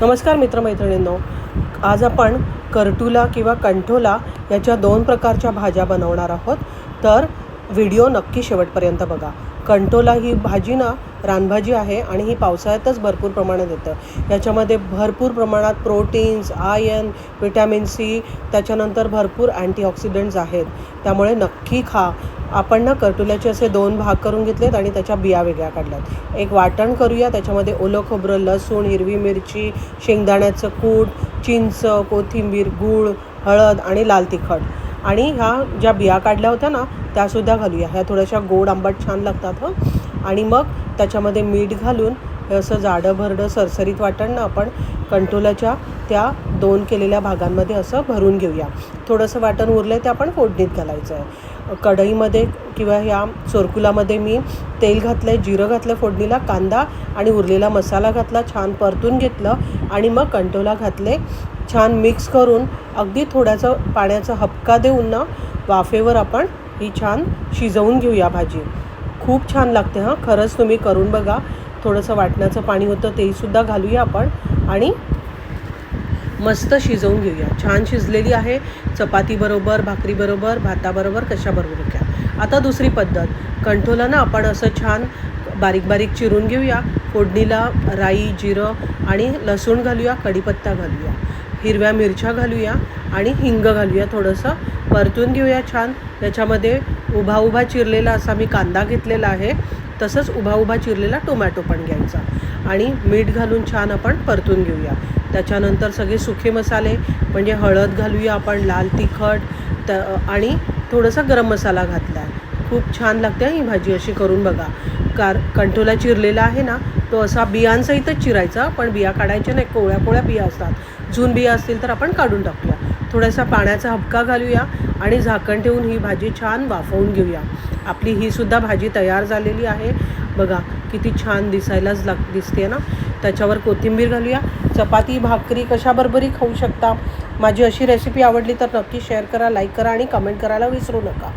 नमस्कार मित्रमैत्रिणींनो, आज आपण करटुला किंवा कंठोला याच्या 2 प्रकारच्या भाज्या बनवणार आहोत. तर व्हिडिओ नक्की शेवटपर्यंत बघा. कंठोला ही भाजी ना रानभाजी आहे आणि ही पावसाळ्यातच भरपूर प्रमाणात येतं. याच्यामध्ये भरपूर प्रमाणात प्रोटीन्स, आयर्न, विटॅमिन सी, त्याच्यानंतर भरपूर अँटीऑक्सिडंट्स आहेत. त्यामुळे नक्की खा. आपण ना करटुल्याचे असे 2 भाग करून घेतलेत आणि त्याच्या बिया वेगळ्या काढल्यात. एक वाटण करूया. त्याच्यामध्ये ओलं खोबरं, लसूण, हिरवी मिरची, शेंगदाण्याचं कूट, चिंच, कोथिंबीर, गूळ, हळद आणि लाल तिखट. आणि ह्या ज्या बिया काढल्या होत्या ना त्यासुद्धा घालूया. ह्या थोड्याशा गोड आंबट छान लागतात आणि मग त्याच्यामध्ये मीठ घालून हे असं जाडं भरडं सरसरीत वाटण ना आपण कंठोल्याच्या त्या 2 केलेल्या भागांमध्ये असं भरून घेऊया. थोडंसं वाटण उरलं ते आपण फोडणीत घालायचं आहे. कढईमध्ये किंवा ह्या चोरकुलामध्ये मी तेल घातलं आहे, जिरं घातलं फोडणीला, कांदा आणि उरलेला मसाला घातला, छान परतून घेतलं आणि मग कंठोला घातले. छान मिक्स करून अगदी थोड्याचं पाण्याचा हबका देऊन ना वाफेवर आपण ही छान शिजवून घेऊया भाजी. खूप छान लागते खरंच तुम्ही करून बघा. थोडंसं वाटण्याचं पाणी होतं तेहीसुद्धा घालूया आपण आणि मस्त शिजवून घेऊया. छान शिजलेली आहे. चपातीबरोबर, भाकरीबरोबर, भाताबरोबर, कशाबरोबर घ्या. आता दुसरी पद्धत. कंठोला ना आपण असं छान बारीक बारीक चिरून घेऊया. फोडणीला राई, जिरं आणि लसूण घालूया, कढीपत्ता घालूया, हिरव्या मिरच्या घालूया आणि हिंग घालूया. थोडंसं परतून घेऊया छान. त्याच्यामध्ये उभा उभा चिरलेला असा मी कांदा घेतलेला आहे. तसंच उभा उभा चिरलेला टोमॅटो पण घ्यायचा आणि मीठ घालून छान आपण परतून घेऊया. त्याच्यानंतर सगळे सुखे मसाले म्हणजे हळद घालूया आपण, लाल तिखट आणि थोडासा गरम मसाला घातला आहे. खूप छान लागते ही भाजी. अशी करून बघा. कंठोला चिरलेला आहे ना तो असा बियांसहितच चिरायचा, पण बिया काढायच्या नाही. कोवळ्या कोवळ्या बिया असतात. जून बिया असतील तर आपण काढून टाकूया. थोडासा पाण्याचा हबका घालूया आणि झाकण ठेवून ही भाजी छान वाफवून घेऊया. आपली ही सुद्धा भाजी तयार झालेली आहे. बघा किती छान दिसायलाच दिसते ना. त्याच्यावर कोथिंबीर घालूया. चपाती, भाकरी कशाबरोबरही खाऊ शकता. माझी अशी रेसिपी आवडली तर नक्की शेअर करा, लाईक करा आणि कमेंट करायला विसरू नका.